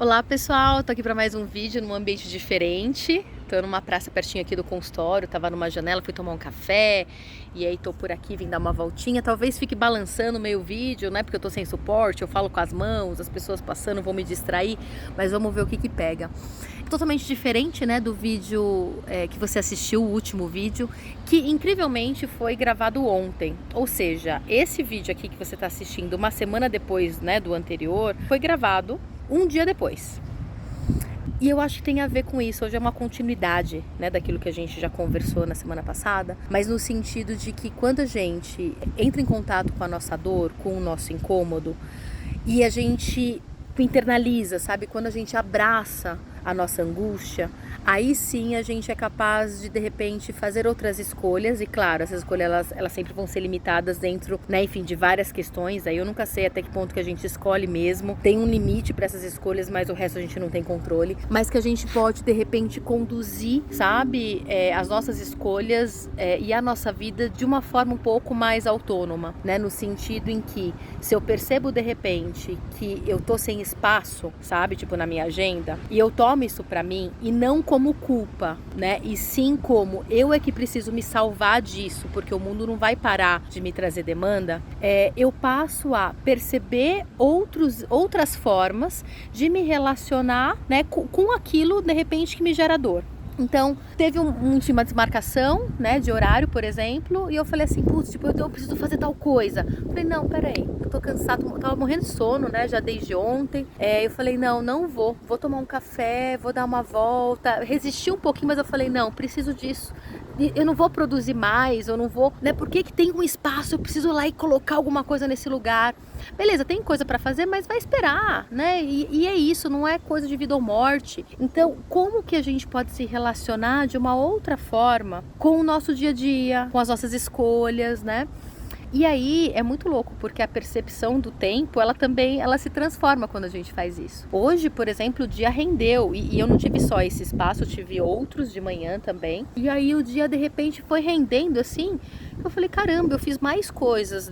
Olá pessoal, tô aqui para mais um vídeo num ambiente diferente. Tô numa praça pertinho aqui do consultório, tava numa janela, fui tomar um café e aí tô por aqui, vim dar uma voltinha. Talvez fique balançando meio vídeo, né? Porque eu tô sem suporte, eu falo com as mãos, as pessoas passando vão me distrair, mas vamos ver o que pega. Totalmente diferente, né, do vídeo que você assistiu, o último vídeo, que incrivelmente foi gravado ontem. Ou seja, esse vídeo aqui que você tá assistindo uma semana depois, né, do anterior, foi gravado um dia depois. E eu acho que tem a ver com isso. Hoje é uma continuidade, né, daquilo que a gente já conversou na semana passada, mas no sentido de que quando a gente entra em contato com a nossa dor, com o nosso incômodo, e a gente internaliza, sabe? Quando a gente abraça a nossa angústia, aí sim a gente é capaz de repente fazer outras escolhas. E claro, essas escolhas elas sempre vão ser limitadas dentro, né, enfim, de várias questões. Aí eu nunca sei até que ponto que a gente escolhe mesmo. Tem um limite para essas escolhas, mas o resto a gente não tem controle. Mas que a gente pode de repente conduzir, sabe, as nossas escolhas e a nossa vida de uma forma um pouco mais autônoma, né? No sentido em que se eu percebo de repente que eu tô sem espaço, sabe, tipo na minha agenda, e eu tomo isso pra mim e não como culpa, né, e sim como eu é que preciso me salvar disso, porque o mundo não vai parar de me trazer demanda, eu passo a perceber outras formas de me relacionar, né, com aquilo de repente que me gera dor. Então, teve uma desmarcação, né, de horário, por exemplo, e eu falei assim, putz, tipo, eu preciso fazer tal coisa. Eu falei, não, peraí, eu tô cansado, tava morrendo de sono, né, já desde ontem. Eu falei, não vou tomar um café, vou dar uma volta. Resisti um pouquinho, mas eu falei, não, preciso disso. Eu não vou produzir mais, eu não vou, né, por que tem um espaço, eu preciso ir lá e colocar alguma coisa nesse lugar. Beleza, tem coisa pra fazer, mas vai esperar, né, e é isso, não é coisa de vida ou morte. Então, como que a gente pode se relacionar de uma outra forma com o nosso dia a dia, com as nossas escolhas, né? E aí é muito louco, porque a percepção do tempo, ela se transforma quando a gente faz isso. Hoje, por exemplo, o dia rendeu, e eu não tive só esse espaço, eu tive outros de manhã também. E aí o dia de repente foi rendendo assim, eu falei, caramba, eu fiz mais coisas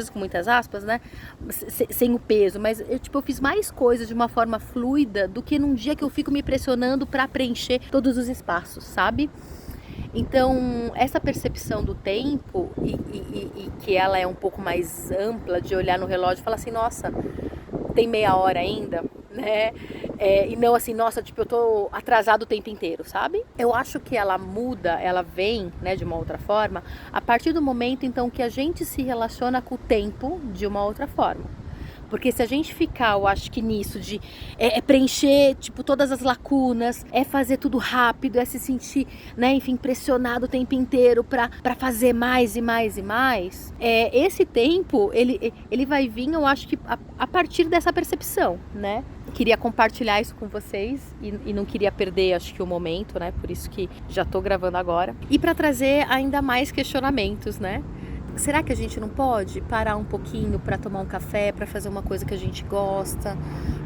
com muitas aspas, né? Sem o peso, mas eu fiz mais coisas de uma forma fluida do que num dia que eu fico me pressionando para preencher todos os espaços, sabe? Então, essa percepção do tempo e que ela é um pouco mais ampla, de olhar no relógio e falar assim, nossa, tem meia hora ainda, né? E não assim, nossa, tipo, eu tô atrasado o tempo inteiro, sabe? Eu acho que ela muda, ela vem, né, de uma outra forma, a partir do momento, então, que a gente se relaciona com o tempo de uma outra forma. Porque se a gente ficar, eu acho que nisso de preencher, tipo, todas as lacunas, fazer tudo rápido, se sentir, né, enfim, pressionado o tempo inteiro pra fazer mais e mais e mais, esse tempo, ele vai vir, eu acho que a partir dessa percepção, né? Queria compartilhar isso com vocês e não queria perder, acho que o momento, né? Por isso que já tô gravando agora. E pra trazer ainda mais questionamentos, né? Será que a gente não pode parar um pouquinho para tomar um café, para fazer uma coisa que a gente gosta,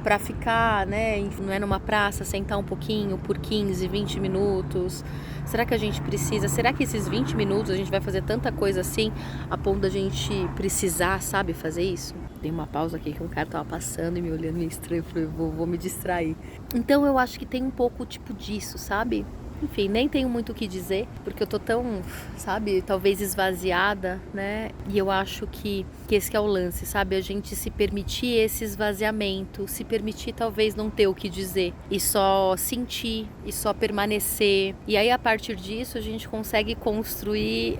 para ficar, né, não é numa praça, sentar um pouquinho por 15, 20 minutos? Será que a gente precisa? Será que esses 20 minutos a gente vai fazer tanta coisa assim, a ponto da gente precisar, sabe, fazer isso? Dei uma pausa aqui que um cara tava passando e me olhando meio estranho, eu falei, vou me distrair. Então eu acho que tem um pouco tipo disso, sabe? Enfim, nem tenho muito o que dizer, porque eu tô tão, sabe, talvez esvaziada, né? E eu acho que esse que é o lance, sabe? A gente se permitir esse esvaziamento, se permitir talvez não ter o que dizer, e só sentir, e só permanecer. E aí, a partir disso, a gente consegue construir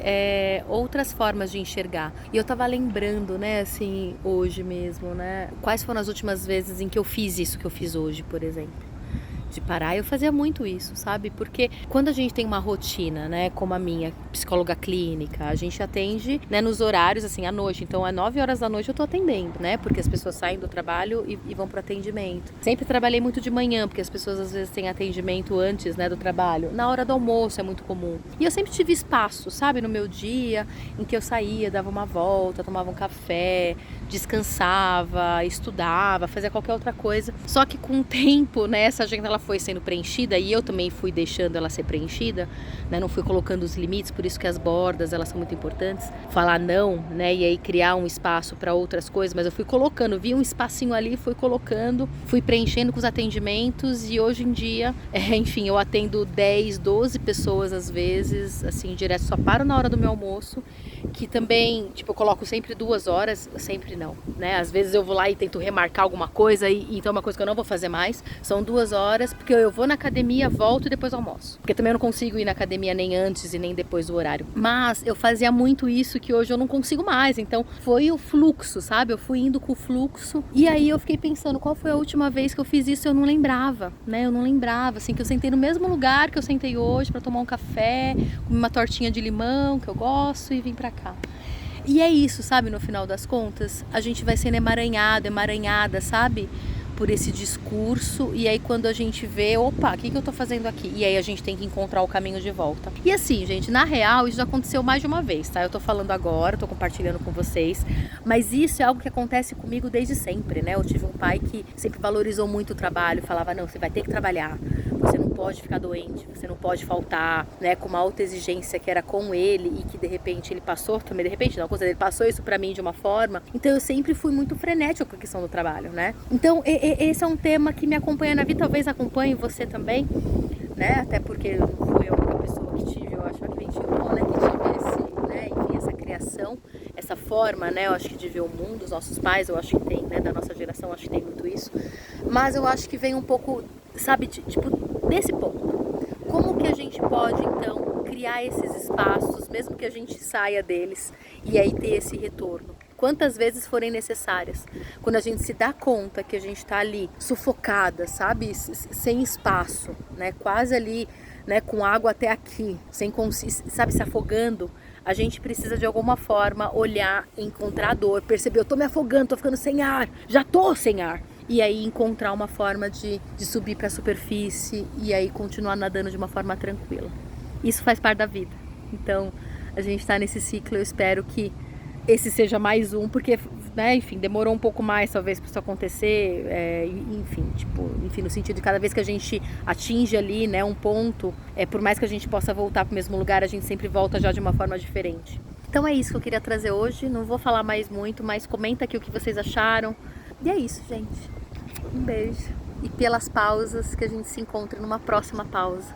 outras formas de enxergar. E eu tava lembrando, né, assim, hoje mesmo, né? Quais foram as últimas vezes em que eu fiz isso que eu fiz hoje, por exemplo? De parar, eu fazia muito isso, sabe? Porque quando a gente tem uma rotina, né, como a minha, psicóloga clínica, a gente atende, né, nos horários, assim, à noite. Então, às 9 horas da noite eu tô atendendo, né? Porque as pessoas saem do trabalho e vão pro atendimento. Sempre trabalhei muito de manhã, porque as pessoas às vezes têm atendimento antes, né, do trabalho. Na hora do almoço é muito comum. E eu sempre tive espaço, sabe? No meu dia, em que eu saía, dava uma volta, tomava um café, descansava, estudava, fazia qualquer outra coisa. Só que com o tempo, né, essa agenda ela foi sendo preenchida e eu também fui deixando ela ser preenchida, né, não fui colocando os limites, por isso que as bordas, elas são muito importantes. Falar não, né, e aí criar um espaço para outras coisas, mas eu fui colocando, vi um espacinho ali, fui colocando, fui preenchendo com os atendimentos e hoje em dia, enfim, eu atendo 10, 12 pessoas às vezes, assim, direto, só paro na hora do meu almoço, que também, tipo, eu coloco sempre 2 horas, sempre não, né? Às vezes eu vou lá e tento remarcar alguma coisa e então é uma coisa que eu não vou fazer mais. São 2 horas, porque eu vou na academia, volto e depois almoço. Porque também eu não consigo ir na academia nem antes e nem depois do horário. Mas eu fazia muito isso que hoje eu não consigo mais. Então foi o fluxo, sabe? Eu fui indo com o fluxo. E aí eu fiquei pensando, qual foi a última vez que eu fiz isso? Eu não lembrava, né? Eu não lembrava, assim, que eu sentei no mesmo lugar que eu sentei hoje para tomar um café, comer uma tortinha de limão que eu gosto e vim pra cá. E é isso, sabe, no final das contas, a gente vai sendo emaranhada, sabe, por esse discurso, e aí quando a gente vê, opa, o que eu tô fazendo aqui? E aí a gente tem que encontrar o caminho de volta. E assim, gente, na real, isso já aconteceu mais de uma vez, tá? Eu tô falando agora, tô compartilhando com vocês, mas isso é algo que acontece comigo desde sempre, né? Eu tive um pai que sempre valorizou muito o trabalho, falava, não, você vai ter que trabalhar, você não pode ficar doente, você não pode faltar, né? Com uma alta exigência que era com ele e que de repente ele passou, também de repente não, ele passou isso pra mim de uma forma, então eu sempre fui muito frenética com a questão do trabalho, né? Então esse é um tema que me acompanha na vida, talvez acompanhe você também, né? Até porque não fui a única pessoa que tive, eu acho que ventilador, né? Que tive esse, né? Enfim, essa criação, essa forma, né? Eu acho que de ver o mundo, os nossos pais, eu acho que tem, né? Da nossa geração, eu acho que tem muito isso. Mas eu acho que vem um pouco, sabe, tipo, desse ponto. Como que a gente pode, então, criar esses espaços, mesmo que a gente saia deles, e aí ter esse retorno? Quantas vezes forem necessárias. Quando a gente se dá conta que a gente está ali sufocada, sabe? Sem espaço, né? Quase ali, né? Com água até aqui, sabe? Se afogando. A gente precisa de alguma forma olhar, encontrar a dor, perceber, eu tô me afogando, tô ficando sem ar, já tô sem ar. E aí encontrar uma forma de subir para a superfície e aí continuar nadando de uma forma tranquila. Isso faz parte da vida. Então, a gente está nesse ciclo, eu espero que esse seja mais um, porque, né, enfim, demorou um pouco mais talvez para isso acontecer, enfim, no sentido de cada vez que a gente atinge ali, né, um ponto, por mais que a gente possa voltar para o mesmo lugar, a gente sempre volta já de uma forma diferente. Então é isso que eu queria trazer hoje, não vou falar mais muito, mas comenta aqui o que vocês acharam. E é isso, gente. Um beijo. E pelas pausas, que a gente se encontre numa próxima pausa.